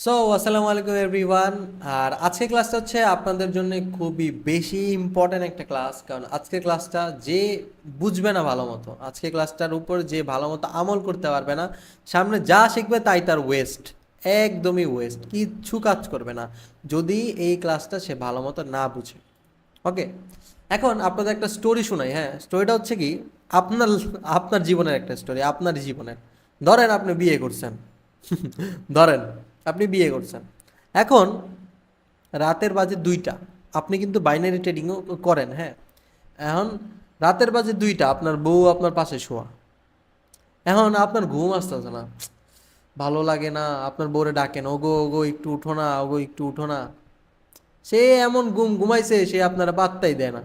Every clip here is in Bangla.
সো আসসালামু আলাইকুম এভরিওয়ান। আর আজকের ক্লাসটা হচ্ছে আপনাদের জন্য খুবই বেশি ইম্পর্ট্যান্ট একটা ক্লাস, কারণ আজকের ক্লাসটা যে বুঝবে না ভালো মতো, আজকের ক্লাসটার উপর যে ভালো মতো আমল করতে পারবে না, সামনে যা শিখবে তাই তার ওয়েস্ট, একদমই ওয়েস্ট, কিচ্ছু কাজ করবে না যদি এই ক্লাসটা সে ভালো মতো না বুঝে। ওকে, এখন আপনাদের একটা স্টোরি শোনাই। হ্যাঁ, স্টোরিটা হচ্ছে কি, আপনার আপনার জীবনের একটা স্টোরি, আপনার জীবনের। ধরেন আপনি বিয়ে করছেন, ধরেন আপনি বিয়ে করছেন। এখন রাতের বাজে 2টা, আপনি কিন্তু বাইনারি ট্রেডিংও করেন। হ্যাঁ, এখন রাতের বাজে 2টা, আপনার বউ আপনার পাশে শোয়া। এখন আপনার ঘুম আসতেছে না, ভালো লাগে না, আপনার বউরে ডাকেন, ওগো ওগো একটু উঠো না, ওগো একটু উঠো না। সে এমন ঘুমাইছে, সে আপনারা পাত্তাই দেয় না।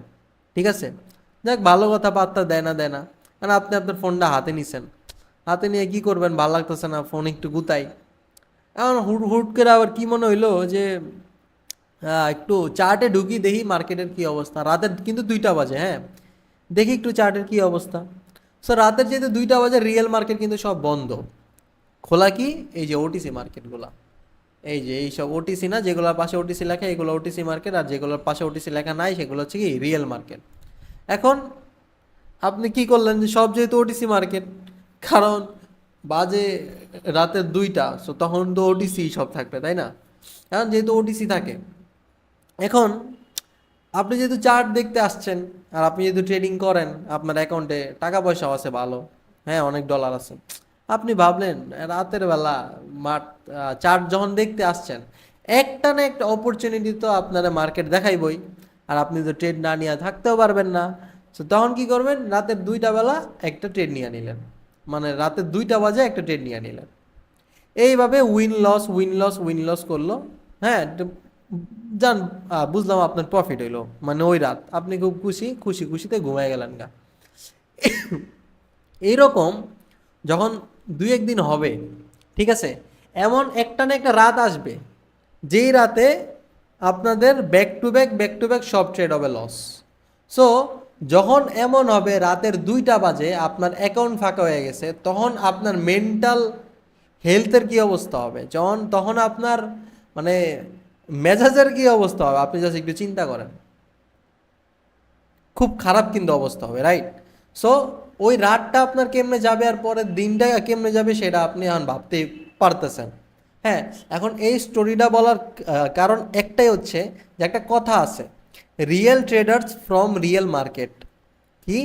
ঠিক আছে, যাক ভালো কথা, পাত্তা দেয় না। কারণ আপনি আপনার ফোনটা হাতে নিছেন, হাতে নিয়ে কি করবেন, ভালো লাগতেছে না, ফোন একটু গুতাই। এখন হুট হুট করে আবার কি মনে হইলো যে একটু চার্টে ঢুকি, দেখি মার্কেটের কি অবস্থা। রাতের কিন্তু 2টা বাজে। হ্যাঁ, দেখি একটু চার্টের কি অবস্থা। সো রাতের যেহেতু 2টা বাজে, রিয়েল মার্কেট কিন্তু সব বন্ধ। খোলা কি, এই যে ওটিসি মার্কেটগুলা, এই যে এইসব ওটিসি না, যেগুলোর পাশে ওটিসি লেখা এগুলো ওটিসি মার্কেট, আর যেগুলোর পাশে ওটিসি লেখা নাই সেগুলো হচ্ছে কি রিয়েল মার্কেট। এখন আপনি কি করলেন, যে সব যেহেতু ওটিসি মার্কেট, কারণ বাজে রাতের 2টা, সো তখন তো ওটিসি সব থাকবে, তাই না? এখন যেহেতু ওটিসি থাকে, এখন আপনি যেহেতু চার্ট দেখতে আসছেন, আর আপনি যেহেতু ট্রেডিং করেন, আপনার অ্যাকাউন্টে টাকা পয়সাও আছে ভালো, হ্যাঁ অনেক ডলার আছে, আপনি ভাবলেন রাতের বেলা মাঠ চার্ট যখন দেখতে আসছেন, একটা না একটা অপরচুনিটি তো আপনারা মার্কেট দেখাইবই। আর আপনি তো ট্রেড না নিয়ে থাকতেও পারবেন না। তো তখন কি করবেন, রাতের 2টা বেলা একটা ট্রেড নিয়ে নিলেন, মানে রাতের 2টা বাজে একটা ট্রেড নিয়ে নিলেন। এইভাবে win loss win loss win loss করলো। হ্যাঁ, যান, বুঝলাম আপনার প্রফিট হইলো, মানে ওই রাত আপনি খুব খুশিতে ঘুমায় গেলেন গা। এইরকম যখন 2-1 দিন হবে, ঠিক আছে, এমন একটা না একটা রাত আসবে, যেই রাতে আপনাদের ব্যাক টু ব্যাক সব ট্রেড হবে লস। সো যখন এমন হবে রাতের 2টা বাজে আপনার অ্যাকাউন্ট ফাঁকা হয়ে গেছে, তখন আপনার মেন্টাল হেলথের কি অবস্থা হবে, যখন তখন আপনার মানে মেজাজের কি অবস্থা হবে, আপনি জাস্ট একটু চিন্তা করেন। খুব খারাপ কিন্তু অবস্থা হবে, রাইট? সো ওই রাতটা আপনার কেমনে যাবে আর পরের দিনটা কেমনে যাবে, সেটা আপনি এখন ভাবতে পারতেছেন। হ্যাঁ, এখন এই স্টোরিটা বলার কারণ একটাই হচ্ছে, যে একটা কথা আছে, real traders from real market. কি,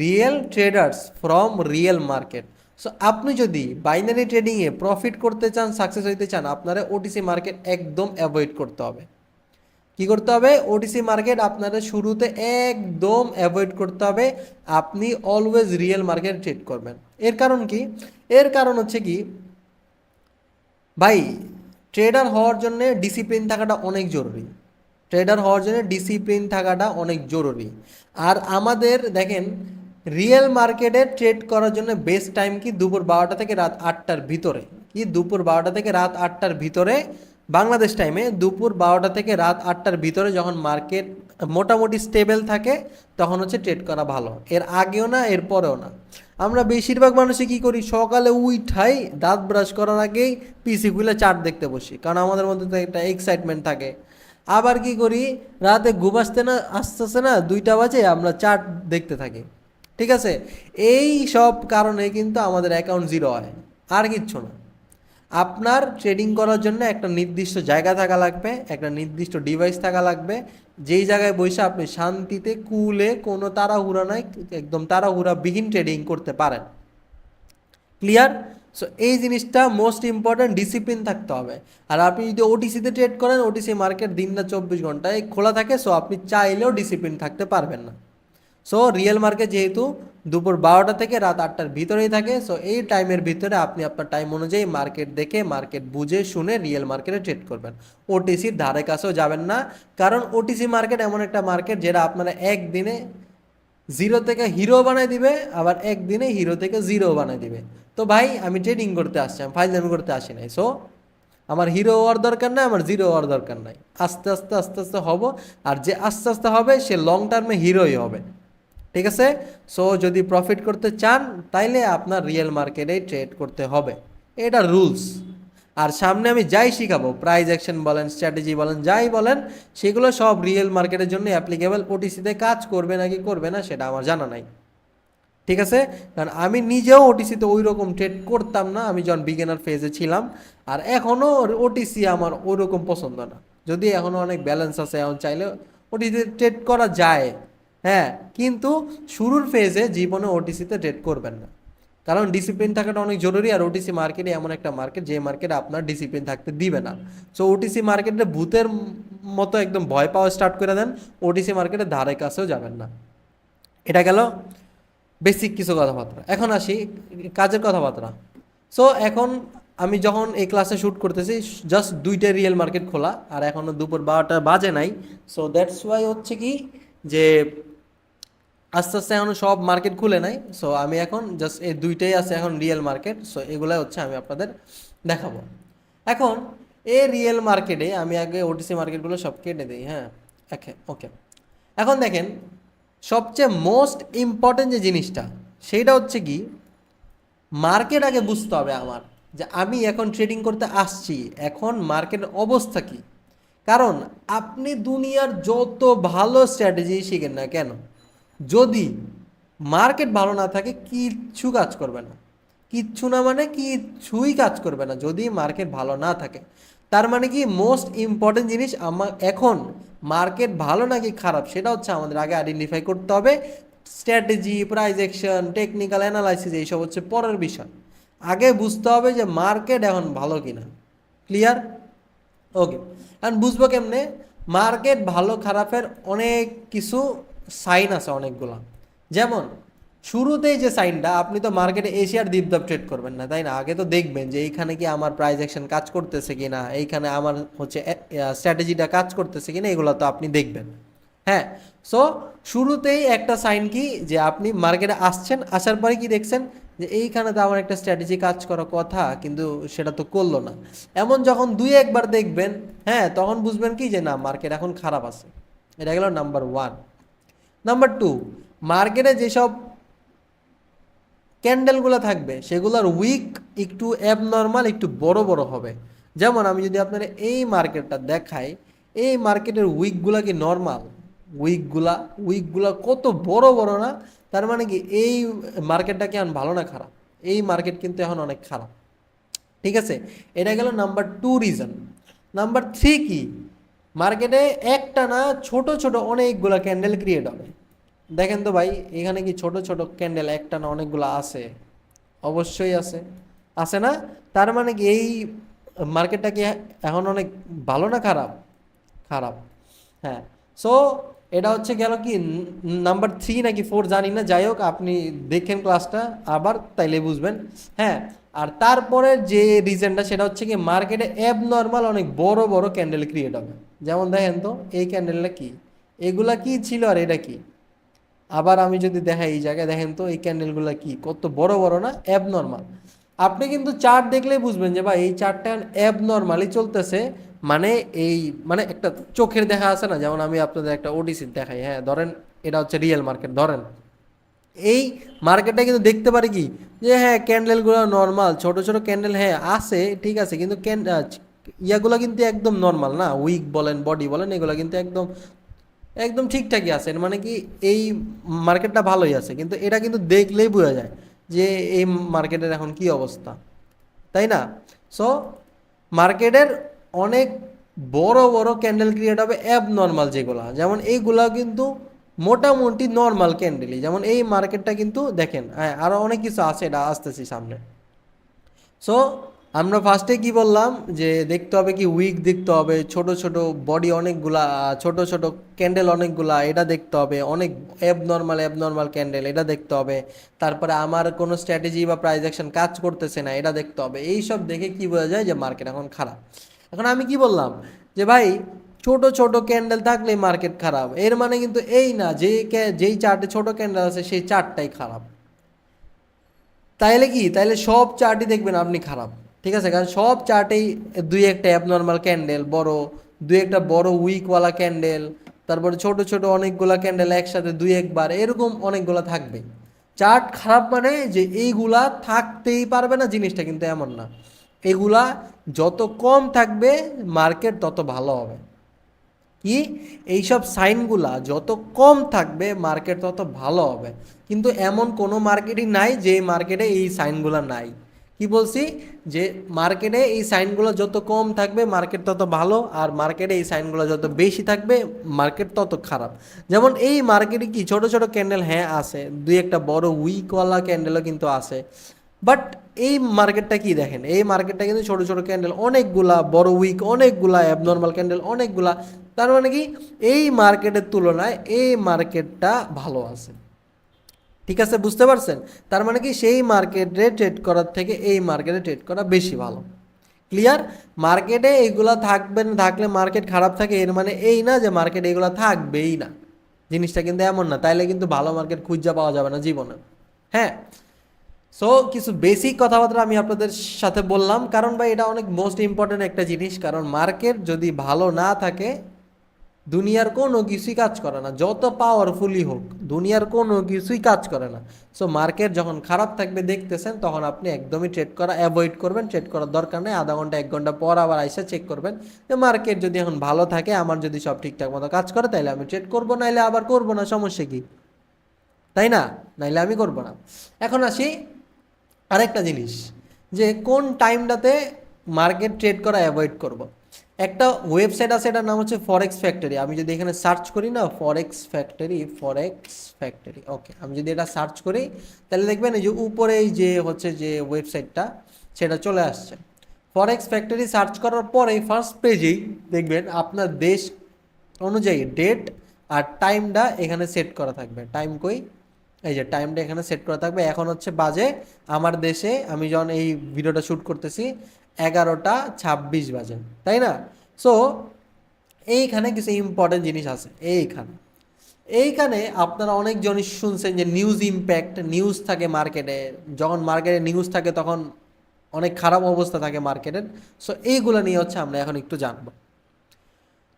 real traders from real market. So আপনি যদি বাইনারি ট্রেডিংয়ে প্রফিট করতে চান, সাকসেস হইতে চান, আপনারা ওটিসি মার্কেট একদম অ্যাভয়েড করতে হবে। কি করতে হবে, ওটিসি মার্কেট আপনাদের শুরুতে একদম অ্যাভয়েড করতে হবে। আপনি অলওয়েজ রিয়েল মার্কেট ট্রেড করবেন। এর কারণ কি, এর কারণ হচ্ছে কি ভাই, ট্রেডার হওয়ার জন্য ডিসিপ্লিন থাকাটা অনেক জরুরি। ট্রেডার হওয়ার জন্য ডিসিপ্লিন থাকাটা অনেক জরুরি। আর আমাদের দেখেন, রিয়েল মার্কেটে ট্রেড করার জন্য বেস্ট টাইম কি, দুপুর 12টা থেকে রাত 8টার ভিতরে। কি, দুপুর 12টা থেকে রাত 8টার ভিতরে, বাংলাদেশ টাইমে দুপুর 12টা থেকে রাত 8টার ভিতরে, যখন মার্কেট মোটামুটি স্টেবল থাকে, তখন হচ্ছে ট্রেড করা ভালো। এর আগেও না, এর পরেও না। আমরা বেশিরভাগ মানুষই কি করি, সকালে উঠাই দাঁত ব্রাশ করার আগেই পিসি খুলে চার্ট দেখতে বসি, কারণ আমাদের মধ্যে তো একটা এক্সাইটমেন্ট থাকে। আবার কি করি, রাতে ঘুম আসতেছে না, 2টা বাজে, আমরা চার্ট দেখতে থাকি। ঠিক আছে, এই সব কারণে কিন্তু আমাদের অ্যাকাউন্ট জিরো হয়, আর কিচ্ছু না। আপনার ট্রেডিং করার জন্য একটা নির্দিষ্ট জায়গা থাকা লাগবে, একটা নির্দিষ্ট ডিভাইস থাকা লাগবে, যেই জায়গায় বসে আপনি শান্তিতে কুলে, কোনো তাড়াহুড়া নাই, একদম তাড়াহুড়াবিহীন ট্রেডিং করতে পারেন। ক্লিয়ার? সো এই জিনিসটা মোস্ট ইম্পর্ট্যান্ট, ডিসিপ্লিন থাকতে হবে। আর আপনি যদি ওটিসিতে ট্রেড করেন, ওটিসি মার্কেট দিন না 24 ঘন্টায় খোলা থাকে, সো আপনি চাইলেও ডিসিপ্লিন থাকতে পারবেন না। সো রিয়েল মার্কেট যেহেতু দুপুর 12টা থেকে রাত 8টার ভিতরেই থাকে, সো এই টাইমের ভিতরে আপনি আপনার টাইম অনুযায়ী মার্কেট দেখে, মার্কেট বুঝে শুনে রিয়েল মার্কেটে ট্রেড করবেন। ওটিসির ধারে কাছেও যাবেন না, কারণ ওটিসি মার্কেট এমন একটা মার্কেট যেটা আপনারা একদিনে জিরো থেকে হিরো বানাই দিবে, আবার একদিনে হিরো থেকে জিরো বানাই দিবে। তো ভাই, আমি ট্রেডিং করতে আসছি, আমি ফাইজলামি করতে আসি নাই। সো আমার হিরো হওয়ার দরকার নাই, আমার জিরো হওয়ার দরকার নাই। আস্তে আস্তে আস্তে আস্তে হব, আর যে আস্তে আস্তে হবে সে লং টার্মে হিরোই হবে। ঠিক আছে? সো যদি প্রফিট করতে চান, তাইলে আপনার রিয়েল মার্কেটে ট্রেড করতে হবে, এটা রুলস। আর সামনে আমি যাই শিখাবো, প্রাইস অ্যাকশন বলেন, স্ট্র্যাটেজি বলেন, যাই বলেন, সেগুলো সব রিয়েল মার্কেটের জন্য অ্যাপ্লিকেবল। ওটিসিতে কাজ করবে নাকি করবে না সেটা আমার জানা নাই, ঠিক আছে? কারণ আমি নিজেও ওটিসিতে ওই রকম ট্রেড করতাম না, আমি যখন বিগিনার ফেজে ছিলাম। আর এখনও ওটিসি আমার ওই রকম পছন্দ না, যদি এখনও অনেক ব্যালেন্স আছে, এখন চাইলে ওটিসিতে ট্রেড করা যায়, হ্যাঁ। কিন্তু শুরুর ফেজে জীবনে ওটিসিতে ট্রেড করবেন না, কারণ ডিসিপ্লিন থাকাটা অনেক জরুরি। আর ওটিসি মার্কেটে এমন একটা মার্কেট যে মার্কেটে আপনার ডিসিপ্লিন থাকতে দিবে না। সো ওটিসি মার্কেটে ভূতের মতো একদম ভয় পাওয়া স্টার্ট করে দেন, ওটিসি মার্কেটে ধারে কাছেও যাবেন না। এটা গেল বেসিক কিছু কথাবার্তা। এখন আসি কাজের কথাবার্তা। সো এখন আমি যখন এই ক্লাসে শ্যুট করতেছি, জাস্ট 2টা রিয়েল মার্কেট খোলা, আর এখনও দুপুর 12টা বাজে নাই। সো দ্যাটস ওয়াই হচ্ছে কি যে আস্তে আস্তে এখন সব মার্কেট খুলে নাই। সো আমি এখন জাস্ট এই 2টাই আছে এখন রিয়েল মার্কেট। সো এগুলাই হচ্ছে আমি আপনাদের দেখাবো। এখন এই রিয়েল মার্কেটে আমি আগে ওটিসি মার্কেটগুলো সব কেটে দিই, হ্যাঁ। ওকে, এখন দেখেন সবচেয়ে মোস্ট ইম্পর্টেন্ট যে জিনিসটা, সেইটা হচ্ছে কি, মার্কেট আগে বুঝতে হবে আমার, যে আমি এখন ট্রেডিং করতে আসছি, এখন মার্কেটের অবস্থা কি। কারণ আপনি দুনিয়ার যত ভালো স্ট্র্যাটেজি শিখেন না কেন, যদি মার্কেট ভালো না থাকে কিচ্ছু কাজ করবে না। কিচ্ছু না মানে কিচ্ছুই কাজ করবে না যদি মার্কেট ভালো না থাকে। তার মানে কি, মোস্ট ইম্পর্টেন্ট জিনিস আমার এখন মার্কেট ভালো নাকি খারাপ সেটা হচ্ছে আমাদের আগে আইডেন্টিফাই করতে হবে। Strategy, price action, technical analysis এইসব হচ্ছে পরের বিষয়। আগে বুঝতে হবে যে মার্কেট এখন ভালো কিনা। ক্লিয়ার? ওকে, এখন বুঝবো কেমনে? মার্কেট ভালো খারাপের অনেক কিছু সাইন আছে, অনেকগুলো। যেমন শুরুতেই যে সাইনটা, আপনি তো মার্কেটে এশিয়ার দীপদাপ ট্রেড করবেন না, তাই না? আগে তো দেখবেন যে এইখানে কি আমার প্রাইস অ্যাকশন কাজ করতেছে কিনা, এইখানে আমার হচ্ছে স্ট্র্যাটেজিটা কাজ করতেছে কিনা, এগুলো তো আপনি দেখবেন, হ্যাঁ। সো শুরুতেই একটা সাইন কি, যে আপনি মার্কেটে আসছেন, আসার পরে কি দেখছেন যে এইখানে তো আমার একটা স্ট্র্যাটেজি কাজ করার কথা, কিন্তু সেটা তো করলো না। এমন যখন 2-1বার দেখবেন, হ্যাঁ, তখন বুঝবেন কি যে না, মার্কেট এখন খারাপ আছে। এটা গেল নাম্বার 1। নাম্বার 2, মার্কেটে যেসব ক্যান্ডেলগুলো থাকবে সেগুলোর উইক একটু অ্যাবনর্মাল, একটু বড় বড় হবে। যেমন আমি যদি আপনার এই মার্কেটটা দেখাই, এই মার্কেটের উইকগুলা কি নর্মাল? উইকগুলা কত বড় বড় না? তার মানে কি এই মার্কেটটা কি এখন ভালো না খারাপ? এই মার্কেট কিন্তু এখন অনেক খারাপ, ঠিক আছে? এটা গেল নাম্বার 2 রিজন। নাম্বার 3 কি, মার্কেটে একটা না ছোট ছোট অনেকগুলা ক্যান্ডেল ক্রিয়েট হবে। দেখেন তো ভাই, এখানে কি ছোট ছোট ক্যান্ডেল একটা না অনেকগুলো আছে? অবশ্যই আছে, আছে না? তার মানে কি এই মার্কেটটা কি এখন অনেক ভালো না খারাপ? খারাপ, হ্যাঁ। সো এটা হচ্ছে গেল কি নাম্বার 3 নাকি 4 জানি না, যাই হোক আপনি দেখেন ক্লাসটা আবার, তাইলে বুঝবেন, হ্যাঁ। আর তারপরে যে রিজনটা সেটা হচ্ছে কি, মার্কেটে অ্যাবনর্মাল অনেক বড় বড় ক্যান্ডেল ক্রিয়েট হবে। যেমন দেখেন তো এই ক্যান্ডেলটা কি, এগুলা কি ছিল আর এটা কি। আবার আমি যদি দেখাই এই জায়গায়, দেখেন তো এই ক্যান্ডেলগুলো কি কত বড় বড় না, অ্যাবনর্মাল। আপনি কিন্তু চার্ট দেখলেই বুঝবেন যে ভাই এই চার্টটা অ্যাবনর্মালি চলতেছে। মানে এই মানে একটা চোখের দেখা আছে না, যেমন আমি আপনাদের একটা ওডিসি দেখাই, হ্যাঁ, ধরেন এটা হচ্ছে রিয়েল মার্কেট, ধরেন এই মার্কেটটা কিন্তু দেখতে পারি কি যে হ্যাঁ ক্যান্ডেলগুলো নর্মাল, ছোট ছোট ক্যান্ডেল হ্যাঁ আছে, ঠিক আছে, কিন্তু ইয়াগুলো কিন্তু একদম নর্মাল না, উইক বলেন বডি বলেন, এগুলো কিন্তু একদম একদম ঠিকঠাকই আছে। মানে কি এই মার্কেটটা ভালোই আছে, কিন্তু এটা কিন্তু দেখলেই বোঝা যায় যে এই মার্কেটের এখন কি অবস্থা, তাই না? সো মার্কেটের অনেক বড় বড় ক্যান্ডেল ক্রিয়েট হবে অ্যাবনর্মাল যেগুলা, যেমন এইগুলা কিন্তু মোটামুটি নর্মাল ক্যান্ডেলই। যেমন এই মার্কেটটা কিন্তু দেখেন, হ্যাঁ, আরও অনেক কিছু আছে, এটা আসতেছি সামনে। সো আমরা ফার্স্টে কি বললাম, যে দেখতে হবে কি উইক দেখতে হবে, ছোট ছোট বডি অনেকগুলা, ছোট ছোট ক্যান্ডেল অনেকগুলা, এটা দেখতে হবে, অনেক অ্যাবনর্মাল ক্যান্ডেল, এটা দেখতে হবে। তারপরে আমার কোনো স্ট্র্যাটেজি বা প্রাইস অ্যাকশন কাজ করতেছে না, এটা দেখতে হবে। এই সব দেখে কি বোঝা যায় যে মার্কেট এখন খারাপ। এখন আমি কি বললাম যে ভাই ছোট ছোট ক্যান্ডেল থাকলে মার্কেট খারাপ, এর মানে কিন্তু এই না যে যেই চার্টে ছোট ক্যান্ডেল আছে সেই চার্টটাই খারাপ। তাইলে কি, তাইলে সব চার্টই দেখবেন আপনি খারাপ, ঠিক আছে? কারণ সব চার্টেই 2-1টা অ্যাবনর্মাল ক্যান্ডেল, বড় 2-1টা বড় উইকওয়ালা ক্যান্ডেল, তারপরে ছোট ছোট অনেকগুলা ক্যান্ডেল একসাথে 2-1বার এরকম অনেকগুলা থাকবে। চার্ট খারাপ মানে যে এইগুলা থাকতেই পারবে না জিনিসটা কিন্তু এমন না। এগুলা যত কম থাকবে মার্কেট তত ভালো হবে। কি এইসব সাইনগুলা যত কম থাকবে মার্কেট তত ভালো হবে। কিন্তু এমন কোনো মার্কেটই নাই যে মার্কেটে এই সাইনগুলো নাই। কি বলছি, যে মার্কেটে এই সাইনগুলো যত কম থাকবে মার্কেট তত ভালো, আর মার্কেটে এই সাইনগুলো যত বেশি থাকবে মার্কেট তত খারাপ। যেমন এই মার্কেটে কি ছোট ছোট ক্যান্ডেল হ্যাঁ আছে, দুই একটা বড় উইকওয়ালা ক্যান্ডেলও কিন্তু আছে, বাট এই মার্কেটটা কি দেখেন, এই মার্কেটটা কিন্তু ছোট ছোট ক্যান্ডেল অনেকগুলা, বড় উইক অনেকগুলা, অ্যাবনর্মাল ক্যান্ডেল অনেকগুলা। তার মানে কি এই মার্কেটের তুলনায় এই মার্কেটটা ভালো আছে। ঠিক আছে, বুঝতে পারছেন? তার মানে কি সেই মার্কেটে ট্রেড করার থেকে এই মার্কেটে ট্রেড করা বেশি ভালো। ক্লিয়ার? মার্কেটে এইগুলা থাকবে না, থাকলে মার্কেট খারাপ থাকে এর মানে এই না যে মার্কেটে এগুলো থাকবেই না। জিনিসটা কিন্তু এমন না, তাইলে কিন্তু ভালো মার্কেট খুঁজে পাওয়া যাবে না জীবনে। হ্যাঁ, সো কিছু বেসিক কথাবার্তা আমি আপনাদের সাথে বললাম, কারণ ভাই এটা অনেক মোস্ট ইম্পর্টেন্ট একটা জিনিস। কারণ মার্কেট যদি ভালো না থাকে দুনিয়ার কোনো কিছুই কাজ করে না, যত পাওয়ারফুলই হোক দুনিয়ার কোনো কিছুই কাজ করে না। সো মার্কেট যখন খারাপ থাকবে দেখতেছেন, তখন আপনি একদমই ট্রেড করা অ্যাভয়েড করবেন, ট্রেড করার দরকার নেই। আধা ঘন্টা 1 ঘন্টা পর আবার আইসা চেক করবেন যে মার্কেট যদি এখন ভালো থাকে, আমার যদি সব ঠিকঠাক মতো কাজ করে, তাইলে আমি ট্রেড করবো, নাইলে আবার করবো না, সমস্যা কি, তাই না? নাইলে আমি করবো না। এখন আসি আরেকটা জিনিস, যে কোন টাইমটাতে মার্কেট ট্রেড করা অ্যাভয়েড করব। একটা ওয়েবসাইট আছে, এটার নাম হচ্ছে ফরেক্স ফ্যাক্টরি। আমি যদি এখানে সার্চ করি না, ফরেক্স ফ্যাক্টরি, ওকে, আমি যদি এটা সার্চ করি তাহলে দেখবেন এই যে উপরে এই যে হচ্ছে যে ওয়েবসাইটটা সেটা চলে আসছে। ফরেক্স ফ্যাক্টরি সার্চ করার পরে ফার্স্ট পেজেই দেখবেন আপনার দেশ অনুযায়ী ডেট আর টাইমটা এখানে সেট করা থাকবে। টাইম কই, এই যে টাইমটা এখানে সেট করা থাকবে। এখন হচ্ছে বাজে আমার দেশে, আমি যখন এই ভিডিওটা শ্যুট করতেছি 11টা 26 বাজে, তাই না? সো এইখানে কিছু ইম্পর্টেন্ট জিনিস আছে। এইখানে আপনারা অনেকজনই শুনছেন যে নিউজ ইম্প্যাক্ট, নিউজ থাকে মার্কেটে, যখন মার্কেটে নিউজ থাকে তখন অনেক খারাপ অবস্থা থাকে মার্কেটের। সো এইগুলো নিয়ে হচ্ছে আমরা এখন একটু জানবো।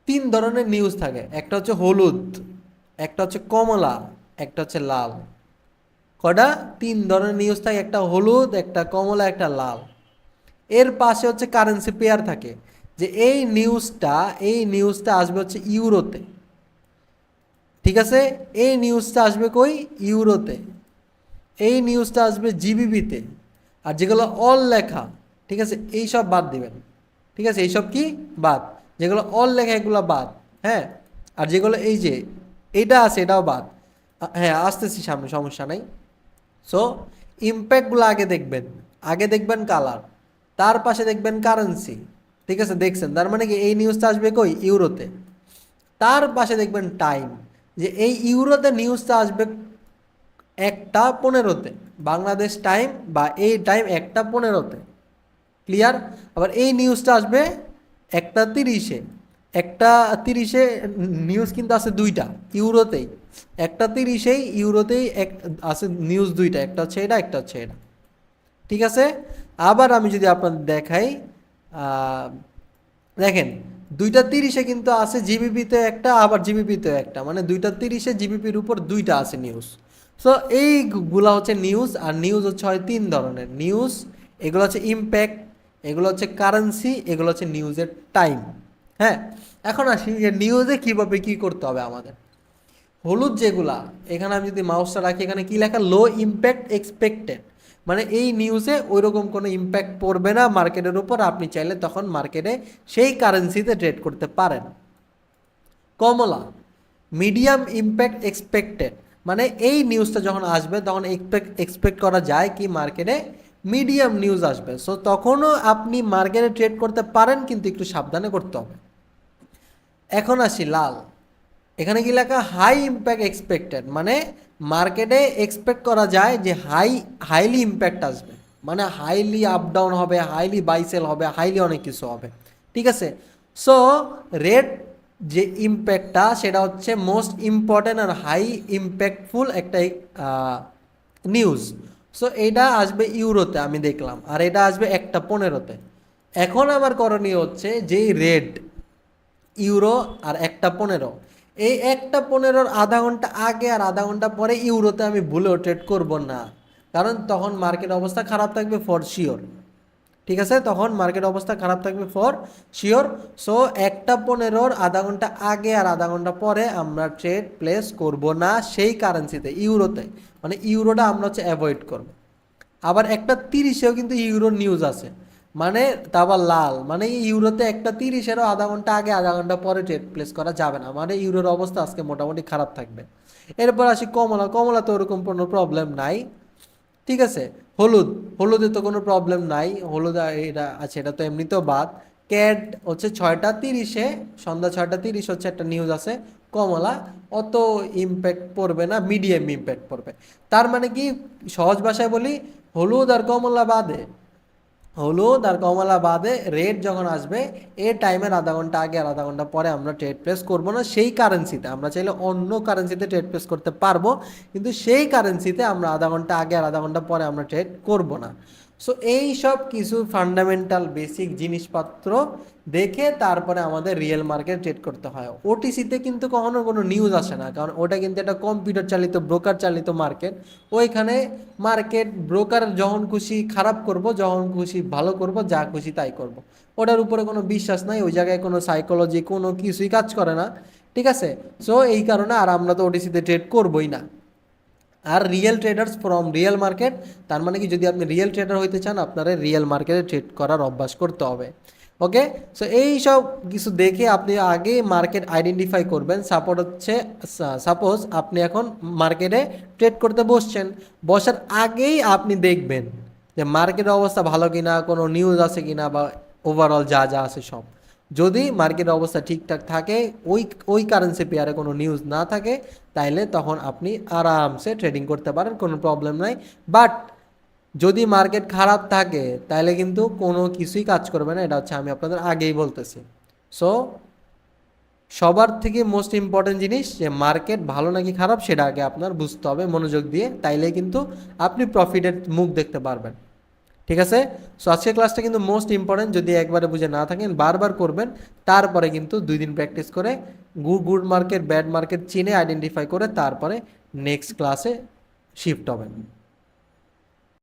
3 ধরনের নিউজ থাকে, একটা হচ্ছে হলুদ, একটা হচ্ছে কমলা, একটা হচ্ছে লাল। কটা? 3 ধরনের নিউজ থাকে, একটা হলুদ, একটা কমলা, একটা লাল। এর পাশে হচ্ছে কারেন্সি পেয়ার থাকে, যে এই নিউজটা আসবে হচ্ছে ইউরোতে। ঠিক আছে, এই নিউজটা আসবে কই? ইউরোতে। এই নিউজটা আসবে জিবিপিতে। আর যেগুলো অল লেখা, ঠিক আছে, এইসব বাদ দিবেন। ঠিক আছে, এইসব কি বাদ, যেগুলো অল লেখা এগুলো বাদ। হ্যাঁ, আর যেগুলো এই যে এইটা আছে এটাও বাদ। হ্যাঁ, আসতেছি সামনে, সমস্যা নাই। সো ইম্প্যাক্টগুলো আগে দেখবেন কালার, তার পাশে দেখবেন কারেন্সি। ঠিক আছে, দেখছেন? তার মানে কি এই নিউজটা আসবে কই? ইউরোতে। তার পাশে দেখবেন টাইম, যে এই ইউরোতে নিউজটা আসবে 1টা 15-তে, বাংলাদেশ টাইম বা এই টাইম 1টা 15-তে। ক্লিয়ার? আবার এই নিউজটা আসবে 1টা 30-এ। 1টা 30-এ নিউজ কিন্তু আছে দুইটা ইউরোতেই, 1টা 30-এই ইউরোতেই আছে নিউজ দুইটা, একটা হচ্ছে এটা, একটা হচ্ছে এটা। ঠিক আছে, আবার আমি যদি আপনাদের দেখাই, দেখেন 2টা 30-এ কিন্তু আছে জিবিপিতে একটা, আবার জিবিপিতেও একটা, মানে 2টা 30-এ জিবিপির উপর দুইটা আছে নিউজ। সো এইগুলা হচ্ছে নিউজ। আর নিউজ হচ্ছে হয় 3 ধরনের নিউজ, এগুলো হচ্ছে ইম্প্যাক্ট, এগুলো হচ্ছে কারেন্সি, এগুলো হচ্ছে নিউজের টাইম। হ্যাঁ, এখন আসি যে নিউজে কীভাবে কী করতে হবে আমাদের। হলুদ যেগুলা, এখানে আমি যদি মাউসটা রাখি, এখানে কি লেখা? লো ইম্প্যাক্ট এক্সপেক্টেড, মানে এই নিউজে ওই রকম কোনো ইম্প্যাক্ট পড়বে না মার্কেটের উপর, আপনি চাইলে তখন মার্কেটে সেই কারেন্সিতে ট্রেড করতে পারেন। কমলা, মিডিয়াম ইম্প্যাক্ট এক্সপেক্টেড, মানে এই নিউজটা যখন আসবে তখন এক্সপেক্ট করা যায় কি মার্কেটে মিডিয়াম নিউজ আসবে। সো তখনও আপনি মার্কেটে ট্রেড করতে পারেন, কিন্তু একটু সাবধানে করতে হবে। এখন আসি লাল, এখানে কি লেখা? হাই ইম্প্যাক্ট এক্সপেক্টেড, মানে মার্কেটে এক্সপেক্ট করা যায় যে হাইলি ইম্প্যাক্ট আসবে, মানে হাইলি আপ ডাউন হবে, হাইলি বাই সেল হবে, হাইলি অনেক কিছু হবে। ঠিক আছে, সো রেড যে ইম্প্যাক্টটা সেটা হচ্ছে মোস্ট ইম্পর্ট্যান্ট আর হাই ইম্প্যাক্টফুল একটা নিউজ। সো এইটা আসবে ইউরোতে আমি দেখলাম, আর এটা আসবে 1টা 15-তে। এখন আমার করণীয় হচ্ছে যেই রেড ইউরো আর 1টা 15, এই 1টা 15-র আধা ঘন্টা আগে আর আধা ঘন্টা পরে ইউরোতে আমি ভুলেও ট্রেড করব না, কারণ তখন মার্কেট অবস্থা খারাপ থাকবে ফর শিওর। ঠিক আছে, তখন মার্কেট অবস্থা খারাপ থাকবে ফর শিওর। সো 1:15 আধা ঘন্টা আগে আর আধা ঘন্টা পরে আমরা ট্রেড প্লেস করব না সেই কারেন্সিতে, ইউরোতে, মানে ইউরোটা আমরা হচ্ছে অ্যাভয়েড করব। আবার 1:30-এও কিন্তু ইউরো নিউজ আছে, মানে তা আবার লাল, মানে ইউরোতে 1:30-এরও আধা ঘন্টা আগে আধা ঘন্টা পরে ট্রেড প্লেস করা যাবে না, মানে ইউরোর অবস্থা আজকে মোটামুটি খারাপ থাকবে। এরপর আসি কমলা, কমলা তো ওরকম কোনো প্রবলেম নাই, ঠিক আছে। হলুদ, হলুদে তো কোনো প্রবলেম নাই, হলুদ এটা আছে, এটা তো এমনিতেও বাদ। ক্যাট হচ্ছে 6:30-এ, সন্ধ্যা 6:30 হচ্ছে একটা নিউজ আছে। কমলা অত ইম্প্যাক্ট পড়বে না, মিডিয়াম ইম্প্যাক্ট পড়বে। তার মানে কি, সহজ ভাষায় বলি, হলুদ আর কমলা বাদে, হলুদ আর কমলা বাদে রেড যখন আসবে এই টাইমের আধা ঘন্টা আগে আর আধা ঘন্টা পরে আমরা ট্রেড প্লেস করবো না সেই কারেন্সিতে। আমরা চাইলে অন্য কারেন্সিতে ট্রেড প্লেস করতে পারবো, কিন্তু সেই কারেন্সিতে আমরা আধা ঘন্টা আগে আর আধা ঘন্টা পরে আমরা ট্রেড করব না। সো এই সব কিছু ফান্ডামেন্টাল বেসিক জিনিসপত্র দেখে তারপরে আমাদের রিয়েল মার্কেট ট্রেড করতে হয়। ওটিসিতে কিন্তু কখনো কোনো নিউজ আসে না, কারণ ওটা কিন্তু একটা কম্পিউটার চালিত, ব্রোকার চালিত মার্কেট। ওইখানে মার্কেট ব্রোকার যখন খুশি খারাপ করব, যখন খুশি ভালো করব, যা খুশি তাই করব, ওটার উপরে কোনো বিশ্বাস নাই, ওই জায়গায় কোনো সাইকোলজি কোনো কিছুই কাজ করে না, ঠিক আছে। সো এই কারণে আর আমরা তো ওটিসিতে ট্রেড করবই না। আর real traders from real market, তার মানে কি, যদি আপনি রিয়েল ট্রেডার হইতে চান আপনারা রিয়েল মার্কেটে ট্রেড করার অভ্যাস করতে হবে। ওকে, সো এই সব কিছু দেখে আপনি আগে মার্কেট আইডেন্টিফাই করবেন। সাপোজ আপনি এখন মার্কেটে ট্রেড করতে বসছেন, বসার আগেই আপনি দেখবেন যে মার্কেটের অবস্থা ভালো কিনা, কোনো নিউজ আছে কিনা, বা ওভারঅল যা যা আছে সব। যদি মার্কেটের অবস্থা ঠিকঠাক থাকে, ওই কারেন্সি পেয়ারে কোনো নিউজ না থাকে, তাইলে তখন আপনি আরামসে ট্রেডিং করতে পারেন, কোনো প্রবলেম নাই। বাট যদি মার্কেট খারাপ থাকে তাহলে কিন্তু কোনো কিছুই কাজ করবে না, এটা হচ্ছে আমি আপনাদের আগেই বলতেছি। সো সবার থেকে মোস্ট ইম্পর্টেন্ট জিনিস যে মার্কেট ভালো নাকি খারাপ সেটা আগে আপনার বুঝতে হবে মনোযোগ দিয়ে, তাইলে কিন্তু আপনি প্রফিটের মুখ দেখতে পারবেন, ঠিক আছে। সো আজকের ক্লাসটা কিন্তু মোস্ট ইম্পর্টেন্ট, যদি একবারে বুঝে না থাকেন বারবার করবেন, তারপরে কিন্তু 2 দিন প্র্যাকটিস করে গুড মার্কেট ব্যাড মার্কেট চিনে আইডেন্টিফাই করে তারপরে নেক্সট ক্লাসে শিফট হবেন।